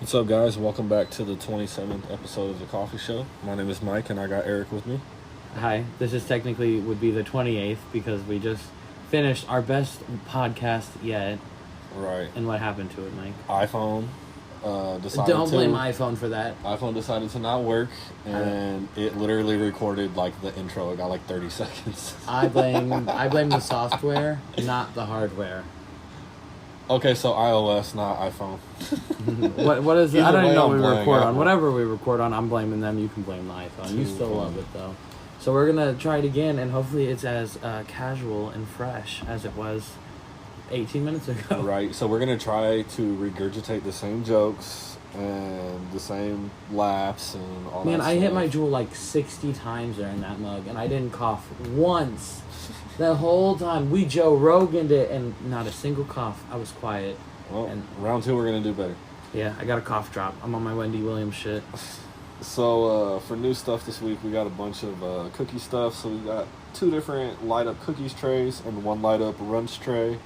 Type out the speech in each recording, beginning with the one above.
What's up, guys? Welcome back to the 27th episode of the Coughy Show. My name is Mike, and I got Eric with me. Hi, this is technically would be the 28th because we just finished our best podcast yet. Right. And what happened to it, Mike? iPhone decided Don't blame iPhone for that. iPhone decided to not work, and it literally recorded like the intro. It got like 30 seconds. I blame the software, not the hardware. Okay, so iOS, not iPhone. What is it? I don't even know what we record on. Apple. Whatever we record on, I'm blaming them. You can blame the iPhone. You still love it though. So we're gonna try it again, and hopefully it's as casual and fresh as it was 18 minutes ago. Right. So we're gonna try to regurgitate the same jokes and the same laughs and all that. Man, I stuff. hit my jewel like 60 times during that mug, and I didn't cough once. The whole time. We Joe Rogan'd it, and not a single cough. I was quiet. Well, and round two, we're gonna do better. Yeah, I got a cough drop. I'm on my Wendy Williams shit. So, for new stuff this week, we got a bunch of cookie stuff. So we got 2 different light-up cookies trays and 1 light-up runch tray.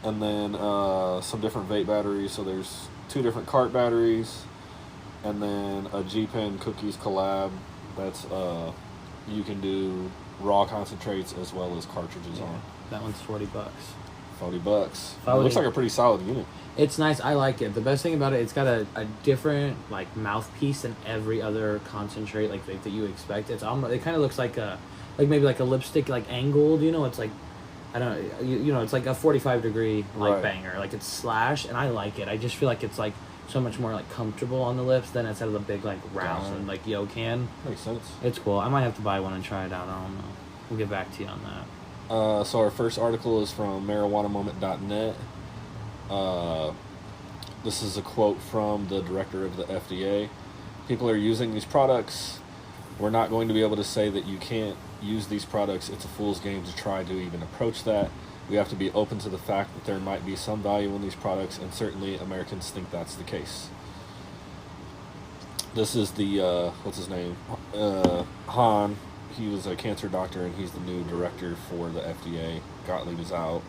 And then some different vape batteries. So there's 2 different cart batteries. And then a G-Pen cookies collab that's you can do raw concentrates as well as cartridges on. That one's $40. $40. It looks like a pretty solid unit. It's nice. I like it. The best thing about it, it's got a different like mouthpiece than every other concentrate like vape that you expect. It's almost, it kind of looks like maybe like a lipstick like angled. You know, it's like I don't know. You know, it's like a 45-degree like banger. Like it's slash, and I like it. I just feel like it's like so much more like comfortable on the lips than instead of the big like round like yo can. Makes sense. It's cool. I might have to buy one and try it out. I don't know. We'll get back to you on that. So our first article is from marijuanamoment.net. This is a quote from the director of the FDA. People are using these products. We're not going to be able to say that you can't use these products. It's a fool's game to try to even approach that. We have to be open to the fact that there might be some value in these products, and certainly Americans think that's the case. This is the, what's his name? Han. He was a cancer doctor, and he's the new director for the FDA. Gottlieb is out.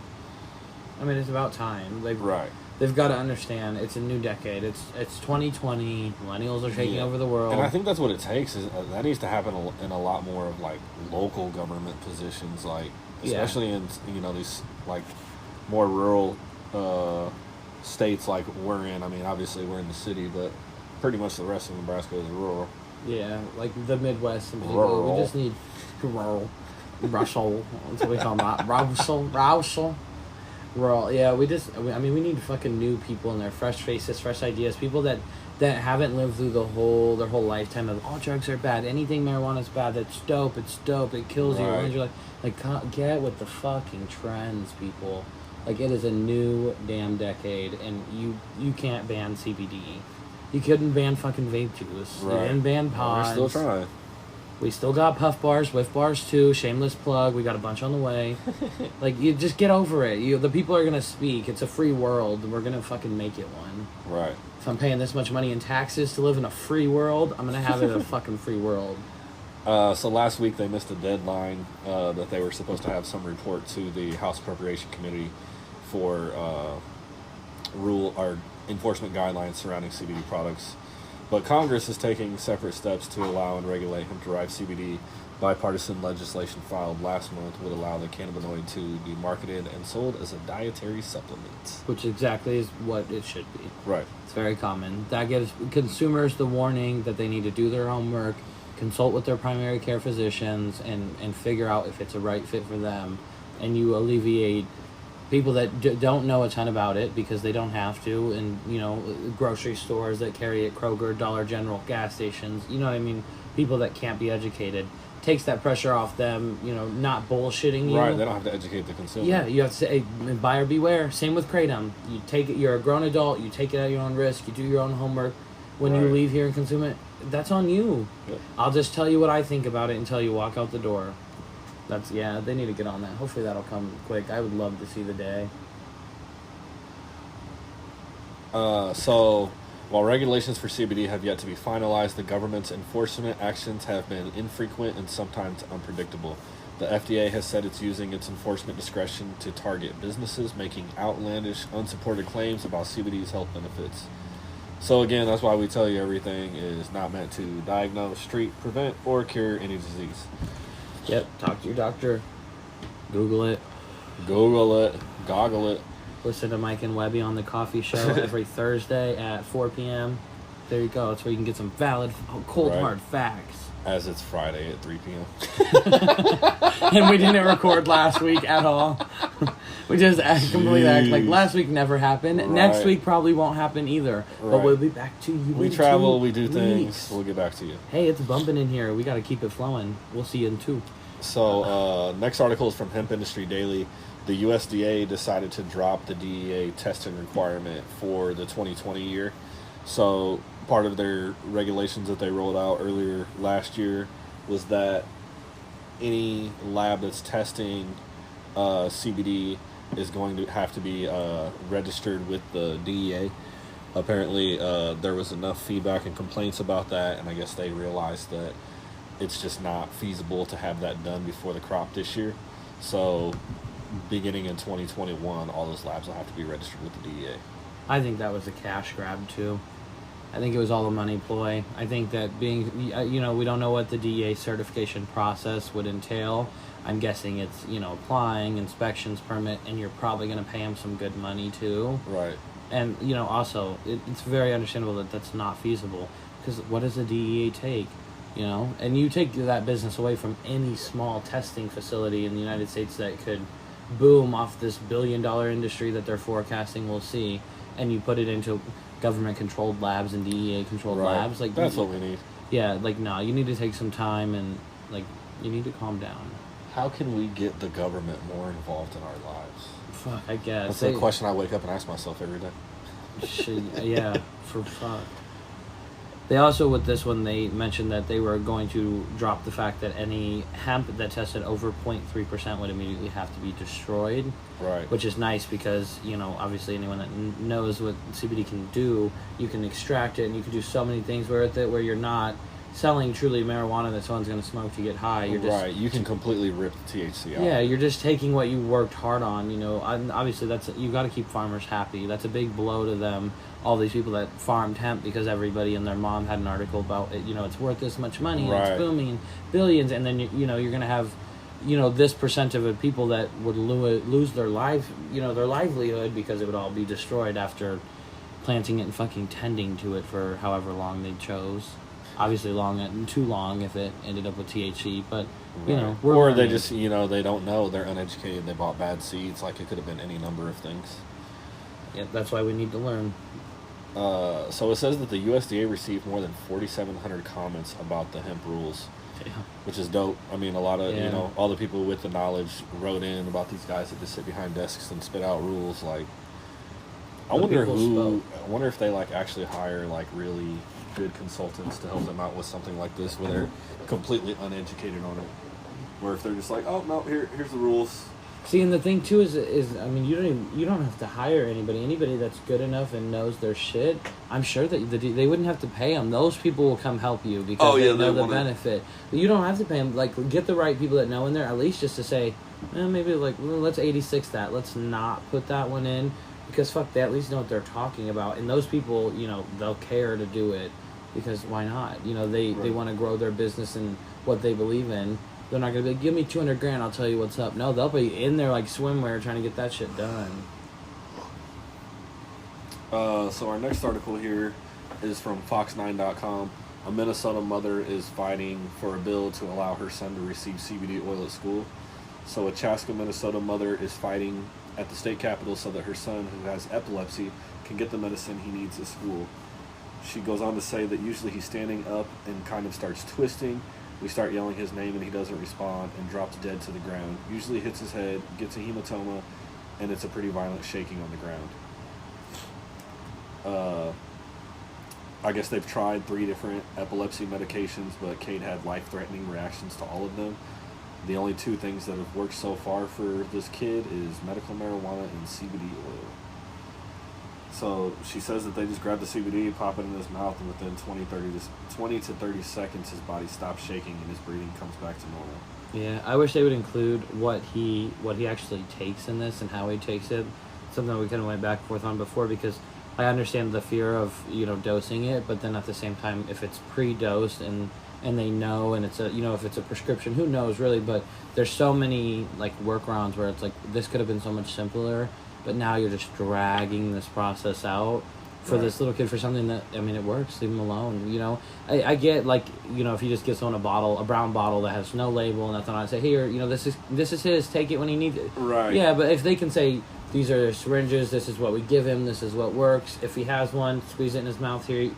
I mean, it's about time. They've got to understand it's a new decade. It's 2020. Millennials are taking over the world. And I think that's what it takes. Is that needs to happen in a lot more of like local government positions, like especially in these like more rural states like we're in. I mean, obviously we're in the city, but pretty much the rest of Nebraska is rural. Yeah, like the Midwest and people. We just need rural. Russell. That's what we call them. Russell. Rural. Yeah, we need fucking new people in there. Fresh faces, fresh ideas. People that haven't lived through their whole lifetime of all drugs are bad. Anything marijuana is bad. It's dope. It kills you. And you're like, get with the fucking trends, people. Like, it is a new damn decade, and you can't ban CBD. You couldn't ban fucking vape juice. Right. You didn't ban pods. We're still trying. We still got puff bars, whiff bars too. Shameless plug. We got a bunch on the way. Like, you just get over it. The people are gonna speak. It's a free world. We're gonna fucking make it one. Right. If I'm paying this much money in taxes to live in a free world, I'm gonna have it a fucking free world. So last week they missed a deadline that they were supposed to have some report to the House Appropriation Committee for rule or enforcement guidelines surrounding CBD products. But Congress is taking separate steps to allow and regulate hemp-derived CBD. Bipartisan legislation filed last month would allow the cannabinoid to be marketed and sold as a dietary supplement. Which exactly is what it should be. Right. It's very common. That gives consumers the warning that they need to do their homework, consult with their primary care physicians, and figure out if it's a right fit for them. And you alleviate people that don't know a ton about it because they don't have to, and grocery stores that carry it, Kroger, Dollar General, gas stations, you know what I mean, people that can't be educated, takes that pressure off them, not bullshitting you. Right, they don't have to educate the consumer. Yeah, you have to say, hey, buyer beware. Same with Kratom. You take it, you're a grown adult, you take it at your own risk, you do your own homework. When you leave here and consume it, that's on you. Yep. I'll just tell you what I think about it until you walk out the door. They need to get on that. Hopefully that'll come quick. I would love to see the day. So, while regulations for CBD have yet to be finalized, the government's enforcement actions have been infrequent and sometimes unpredictable. The FDA has said it's using its enforcement discretion to target businesses making outlandish, unsupported claims about CBD's health benefits. So again, that's why we tell you everything is not meant to diagnose, treat, prevent, or cure any disease. Yep, talk to your doctor. Google it. Google it. Goggle it. Listen to Mike and Webby on the Coughy Show every Thursday at 4 p.m. There you go. That's where you can get some valid, cold, hard facts. As it's Friday at 3 p.m. And we didn't record last week at all. We just completely act like last week never happened. Right. Next week probably won't happen either. Right. But we'll be back to you. We travel, we do things. We'll get back to you. Hey, it's bumping in here. We got to keep it flowing. We'll see you in 2. So, next article is from Hemp Industry Daily. The USDA decided to drop the DEA testing requirement for the 2020 year. So, part of their regulations that they rolled out earlier last year was that any lab that's testing CBD is going to have to be registered with the DEA. Apparently, there was enough feedback and complaints about that, and I guess they realized that it's just not feasible to have that done before the crop this year. So, beginning in 2021, all those labs will have to be registered with the DEA. I think that was a cash grab, too. I think it was all a money ploy. I think that being, we don't know what the DEA certification process would entail. I'm guessing it's, applying, inspections, permit, and you're probably going to pay them some good money, too. Right. And, also, it's very understandable that that's not feasible. Because what does the DEA take? And you take that business away from any small testing facility in the United States that could boom off this billion-dollar industry that they're forecasting we'll see, and you put it into government-controlled labs and DEA-controlled labs. Like that's what we need. Yeah, no, you need to take some time and, you need to calm down. How can we get the government more involved in our lives? Fuck, I guess. That's the question I wake up and ask myself every day. Yeah, for fuck. They also, with this one, they mentioned that they were going to drop the fact that any hemp that tested over 0.3% would immediately have to be destroyed. Right. Which is nice because, obviously anyone that knows what CBD can do, you can extract it and you can do so many things with it where you're not selling truly marijuana that someone's going to smoke to get high. You're just, right. You can completely rip the THC out. Yeah, you're just taking what you worked hard on, Obviously, you got to keep farmers happy. That's a big blow to them. All these people that farmed hemp because everybody and their mom had an article about it, it's worth this much money and it's booming billions, and then you're going to have this percent of people that would lose their life, their livelihood because it would all be destroyed after planting it and fucking tending to it for however long they chose. Obviously too long if it ended up with THC, but or they just they don't know, they're uneducated, they bought bad seeds. Like it could have been any number of things. Yeah, that's why we need to learn. So it says that the USDA received more than 4,700 comments about the hemp rules, which is dope. I mean, a lot of, all the people with the knowledge wrote in about these guys that just sit behind desks and spit out rules. Like, I wonder if they actually hire really good consultants to help them out with something like this where they're completely uneducated on it. Or if they're just like, oh, no, here's the rules. See, and the thing too is I mean, you don't have to hire anybody that's good enough and knows their shit. I'm sure that they wouldn't have to pay them. Those people will come help you because they know the benefit. But you don't have to pay them. Get the right people that know in there, at least just to say, maybe let's 86 that. Let's not put that one in because fuck, they at least know what they're talking about. And those people, they'll care to do it because why not? They want to grow their business and what they believe in. They're not going to be like, give me $200,000, I'll tell you what's up. No, they'll be in there like swimwear trying to get that shit done. So our next article here is from Fox9.com. A Minnesota mother is fighting for a bill to allow her son to receive CBD oil at school. So a Chaska, Minnesota mother is fighting at the state capitol so that her son, who has epilepsy, can get the medicine he needs at school. She goes on to say that usually he's standing up and kind of starts twisting. We start yelling his name and he doesn't respond and drops dead to the ground. Usually hits his head, gets a hematoma, and it's a pretty violent shaking on the ground. I guess they've tried 3 different epilepsy medications, but Kate had life-threatening reactions to all of them. The only 2 things that have worked so far for this kid is medical marijuana and CBD oil. So she says that they just grab the CBD, pop it in his mouth, and within 20 to 30 seconds, his body stops shaking and his breathing comes back to normal. Yeah, I wish they would include what he actually takes in this and how he takes it. Something we kind of went back and forth on before because I understand the fear of, dosing it, but then at the same time, if it's pre-dosed and they know, and it's a, if it's a prescription, who knows really, but there's so many like workarounds where it's like, this could have been so much simpler, but now you're just dragging this process out for this little kid for something that, I mean, it works, leave him alone, I get, like, if you just give someone a brown bottle that has no label and nothing on it, say, here, this is his, take it when he needs it. Right. Yeah, but if they can say, these are syringes, this is what we give him, this is what works, if he has one, squeeze it in his mouth here,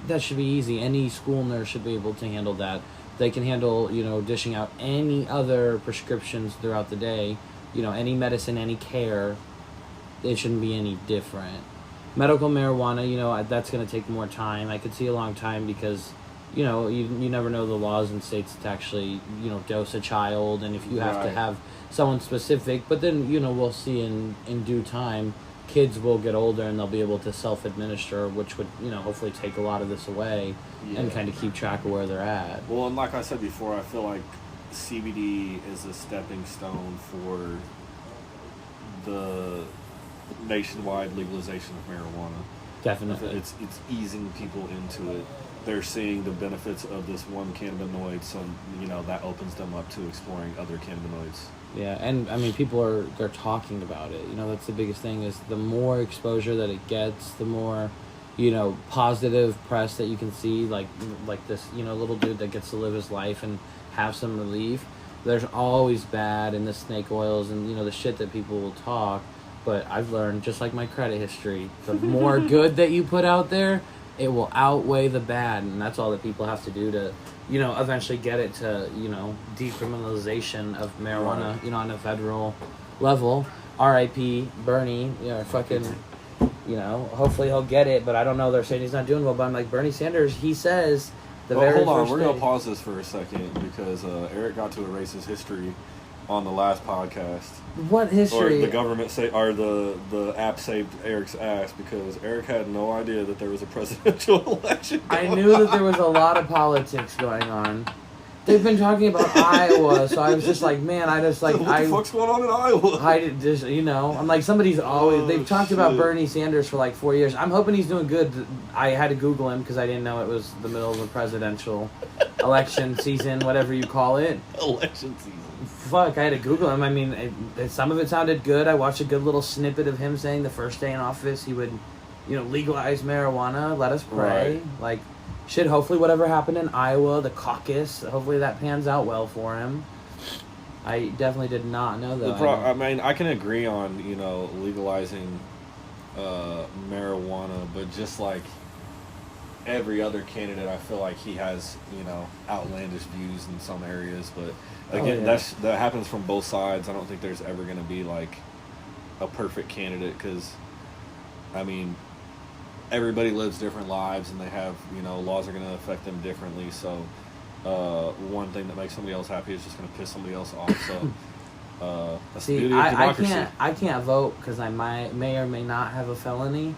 that should be easy. Any school nurse should be able to handle that. They can handle, dishing out any other prescriptions throughout the day, any medicine, any care, it shouldn't be any different. Medical marijuana, that's going to take more time. I could see a long time because, you never know the laws in states to actually, dose a child. And if you have to have someone specific, but then, we'll see in due time, kids will get older and they'll be able to self-administer, which would, hopefully take a lot of this away and kind of keep track of where they're at. Well, and like I said before, I feel like CBD is a stepping stone for the nationwide legalization of marijuana. Definitely. It's easing people into it. They're seeing the benefits of this one cannabinoid, so that opens them up to exploring other cannabinoids. Yeah, and I mean, they're talking about it. That's the biggest thing, is the more exposure that it gets, the more positive press that you can see, like this little dude that gets to live his life and have some relief. There's always bad in the snake oils and the shit that people will talk. But I've learned, just like my credit history, the more good that you put out there, it will outweigh the bad. And that's all that people have to do to, eventually get it to, decriminalization of marijuana, on a federal level. R.I.P. Bernie, fucking, hopefully he'll get it. But I don't know, they're saying he's not doing well. But I'm like, Bernie Sanders, he says hold on, we're going to pause this for a second because Eric got to erase his history on the last podcast. What history? Or the government the app saved Eric's ass because Eric had no idea that there was a presidential election I knew that there was a lot of politics going on. They've been talking about Iowa, so I was just like, man, I just like... What the fuck's going on in Iowa? I just, I'm like, somebody's always... They've talked about Bernie Sanders for like 4 years. I'm hoping he's doing good. I had to Google him because I didn't know it was the middle of a presidential election season, whatever you call it. Election season. Fuck, I had to Google him. I mean, some of it sounded good. I watched a good little snippet of him saying the first day in office he would, legalize marijuana. Let us pray. Right. Like, shit, hopefully whatever happened in Iowa, the caucus, hopefully that pans out well for him. I definitely did not know that. I mean, I can agree on, legalizing marijuana, but just like every other candidate, I feel like he has, outlandish views in some areas, but again, that happens from both sides. I don't think there's ever going to be like a perfect candidate because, I mean, everybody lives different lives and they have, laws are going to affect them differently. So one thing that makes somebody else happy is just going to piss somebody else off. So that's the beauty of democracy. I can't vote because I may or may not have a felony.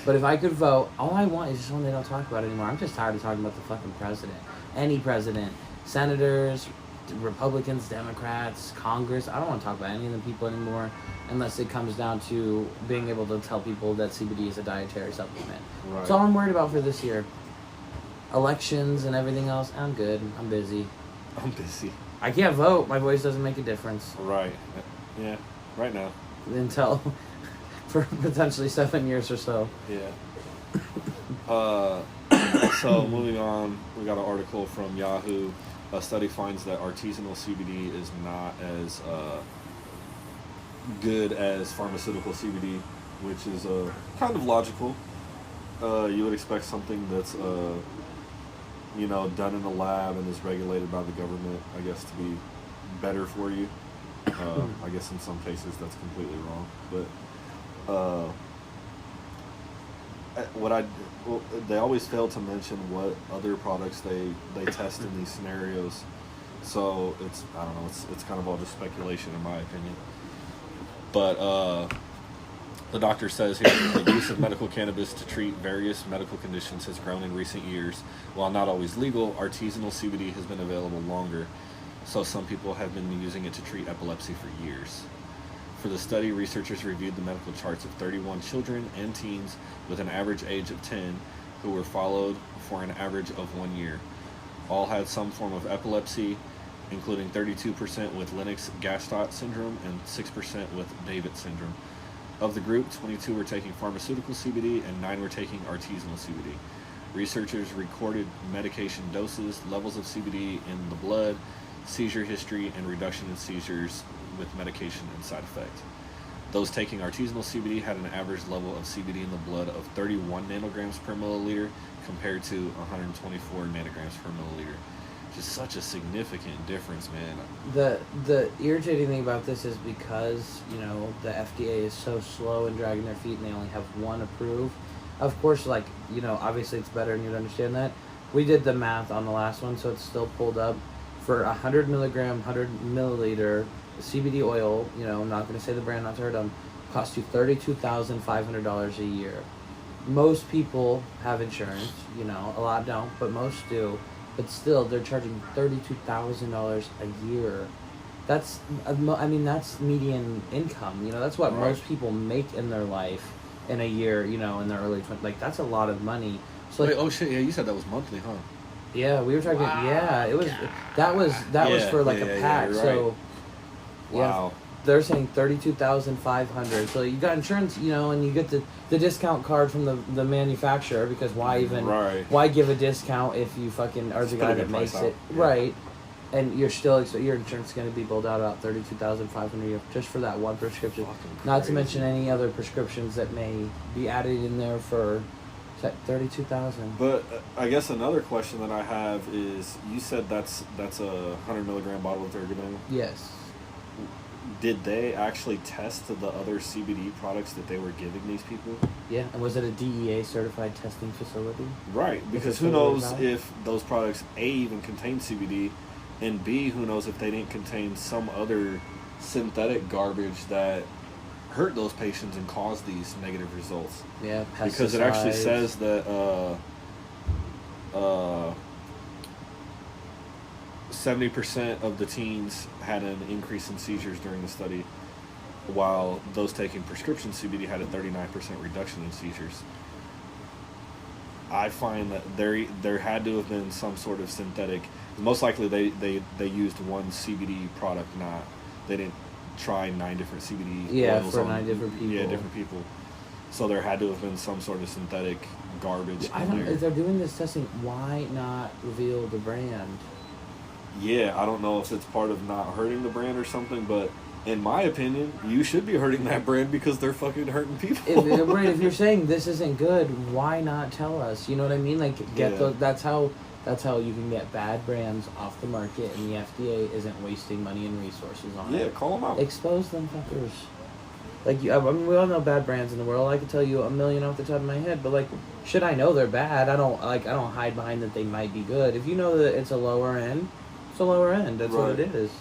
But if I could vote, all I want is just one they don't talk about anymore. I'm just tired of talking about the fucking president. Any president. Senators, Republicans, Democrats, Congress. I don't want to talk about any of the people anymore unless it comes down to being able to tell people that CBD is a dietary supplement. Right. That's all I'm worried about for this year. Elections and everything else, I'm good. I'm busy. I can't vote. My voice doesn't make a difference. Right. Yeah. Right now. Until for potentially 7 years or so. Yeah. So moving on, we got an article from Yahoo. A study finds that artisanal CBD is not as good as pharmaceutical CBD, which is kind of logical. You would expect something that's done in a lab and is regulated by the government, I guess, to be better for you. I guess in some cases that's completely wrong, but they always fail to mention what other products they test in these scenarios. So it's kind of all just speculation in my opinion. But the doctor says here the use of medical cannabis to treat various medical conditions has grown in recent years. While not always legal, artisanal CBD has been available longer. So some people have been using it to treat epilepsy for years. For the study, researchers reviewed the medical charts of 31 children and teens with an average age of 10 who were followed for an average of 1 year. All had some form of epilepsy, including 32% with Lennox-Gastaut syndrome and 6% with David syndrome. Of the group, 22 were taking pharmaceutical CBD and 9 were taking artisanal CBD. Researchers recorded medication doses, levels of CBD in the blood, seizure history, and reduction in seizures with medication and side effects. Those taking artisanal CBD had an average level of CBD in the blood of 31 nanograms per milliliter compared to 124 nanograms per milliliter. Just such a significant difference, man. The irritating thing about this is because, the FDA is so slow in dragging their feet and they only have one approved. Of course, obviously it's better and you'd understand that. We did the math on the last one, so it's still pulled up. For 100 milligram, 100 milliliter CBD oil, I'm not going to say the brand, not to hurt them, costs you $32,500 a year. Most people have insurance, a lot don't, but most do. But still, they're charging $32,000 a year. That's median income. That's what most people make in their life in a year, in their early 20s. That's a lot of money. So wait, oh shit, yeah, you said that was monthly, huh? Yeah, we were talking. Wow. Yeah, it was. That was for a pack. Yeah, right. So, wow. They're saying $32,500. So you got insurance, and you get the discount card from the manufacturer, because why give a discount if you fucking are the guy that makes it, right? And you're still your insurance is going to be billed out about $32,500 just for that one prescription. Not to mention any other prescriptions that may be added in there for. $32,000. But I guess another question that I have is, you said that's a 100 milligram bottle of ergotamine? Yes. Did they actually test the other CBD products that they were giving these people? Yeah, and was it a DEA certified testing facility? Right, because who knows if those products A, even contain CBD, and B, who knows if they didn't contain some other synthetic garbage that hurt those patients and cause these negative results. Yeah, pesticides. Because it actually says that 70% of the teens had an increase in seizures during the study, while those taking prescription CBD had a 39% reduction in seizures. I find that there had to have been some sort of synthetic. Most likely they used one CBD product, they didn't try 9 different CBD oils for on 9 different people. Yeah, different people. So there had to have been some sort of synthetic garbage in there. If they're doing this testing, why not reveal the brand? Yeah, I don't know if it's part of not hurting the brand or something, but in my opinion, you should be hurting that brand because they're fucking hurting people. If you're saying this isn't good, why not tell us? You know what I mean? That's how you can get bad brands off the market, and the FDA isn't wasting money and resources on it. Yeah, call them out. Expose them fuckers. We all know bad brands in the world. I could tell you a million off the top of my head, but should I know they're bad? I don't hide behind that they might be good. If you know that it's a lower end, it's a lower end. That's what it is.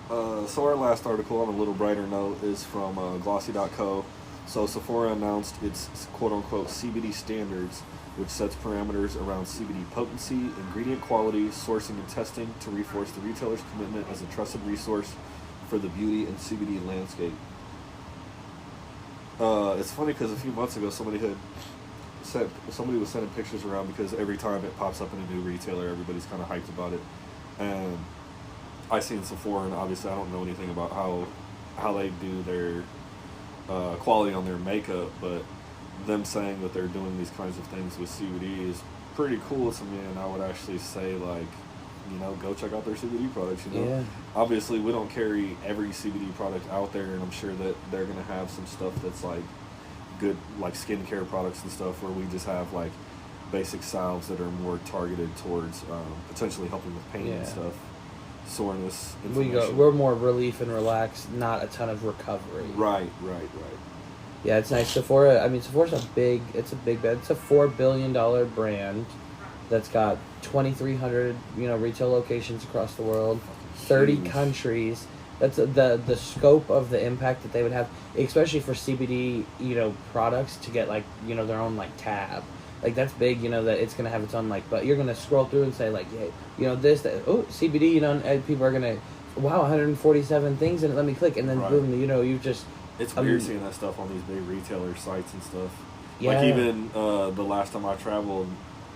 So our last article on a little brighter note is from Glossy.co. So Sephora announced its quote-unquote CBD standards, which sets parameters around CBD potency, ingredient quality, sourcing, and testing to reinforce the retailer's commitment as a trusted resource for the beauty and CBD landscape. It's funny because a few months ago somebody was sending pictures around, because every time it pops up in a new retailer, everybody's kind of hyped about it. And I seen Sephora, and obviously I don't know anything about how they do their quality on their makeup, but them saying that they're doing these kinds of things with CBD is pretty cool to me, and I would actually say, go check out their CBD products, Yeah. Obviously, we don't carry every CBD product out there, and I'm sure that they're going to have some stuff that's, good, skincare products and stuff, where we just have, basic salves that are more targeted towards potentially helping with pain and stuff, soreness, inflammation. We're more relief and relax, not a ton of recovery. Right. Yeah, it's nice. Sephora's a big brand. It's a $4 billion brand that's got 2,300, retail locations across the world, 30 countries. That's the scope of the impact that they would have, especially for CBD, products, to get their own tab. That's big, that it's going to have its own, but you're going to scroll through and say, CBD, and people are going to wow, 147 things in it. Let me click, and then Right. boom, you know, you just. It's weird seeing that stuff on these big retailer sites and stuff. Yeah. Like even the last time I traveled,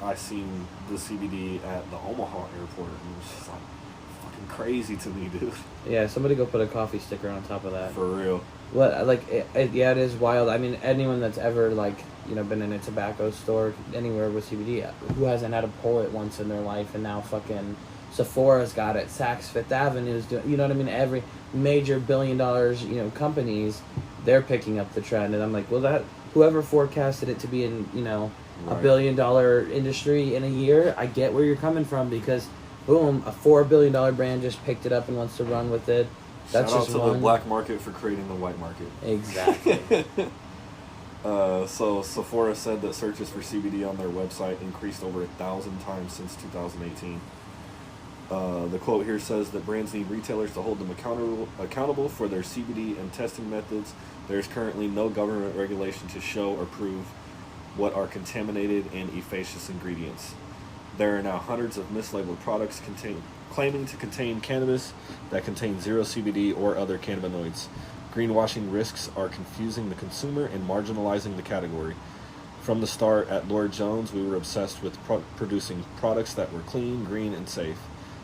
I seen the CBD at the Omaha airport, and it was just like fucking crazy to me, dude. Yeah, somebody go put a coffee sticker on top of that. For real. What, like, yeah, it is wild. I mean, anyone that's ever, like, you know, been in a tobacco store anywhere with CBD, who hasn't had to pull it once in their life, and now fucking Sephora's got it, Saks Fifth Avenue's doing, you know what I mean? Every major $1 billion, you know, companies, they're picking up the trend, and I'm like, well, that, whoever forecasted it to be in, you know, Right. $1 billion industry in a year, I get where you're coming from, because, boom, a $4 billion brand just picked it up and wants to run with it. That's Shout out just to one. the black market for creating the white market. Exactly. So Sephora said that searches for CBD on their website increased over 1,000 times since 2018. The quote here says that brands need retailers to hold them accountable for their CBD and testing methods. There is currently no government regulation to show or prove what are contaminated and efficacious ingredients. There are now hundreds of mislabeled products claiming to contain cannabis that contain zero CBD or other cannabinoids. Greenwashing risks are confusing the consumer and marginalizing the category. From the start at Lord Jones, we were obsessed with producing products that were clean, green, and safe.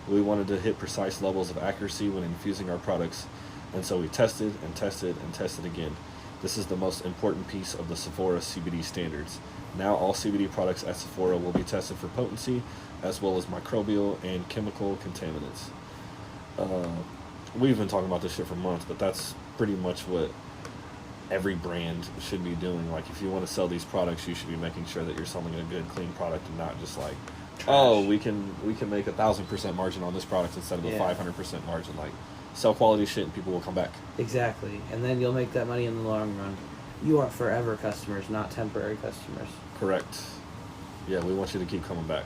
We wanted to hit precise levels of accuracy when infusing our products, and so we tested and tested and tested again. This is the most important piece of the Sephora CBD standards. Now all CBD products at Sephora will be tested for potency, as well as microbial and chemical contaminants. We've been talking about this shit for months, but that's pretty much what every brand should be doing. Like, if you want to sell these products, you should be making sure that you're selling a good, clean product, and not just like, Trash. oh, we can make 1,000% margin on this product instead of a 500% margin. Like, sell quality shit, and people will come back. Exactly, and then you'll make that money in the long run. You are forever customers, not temporary customers. Correct. Yeah, we want you to keep coming back.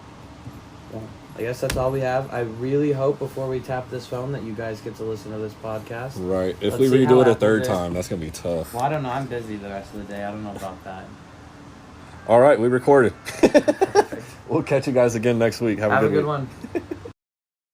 Well, I guess that's all we have. I really hope before we tap this phone that you guys get to listen to this podcast. Right. If Let's we see how redo it a Apple third did. time, that's going to be tough. Well, I don't know. I'm busy the rest of the day. I don't know about that. All right, we recorded. Perfect. We'll catch you guys again next week. Have Have a a good good week. one.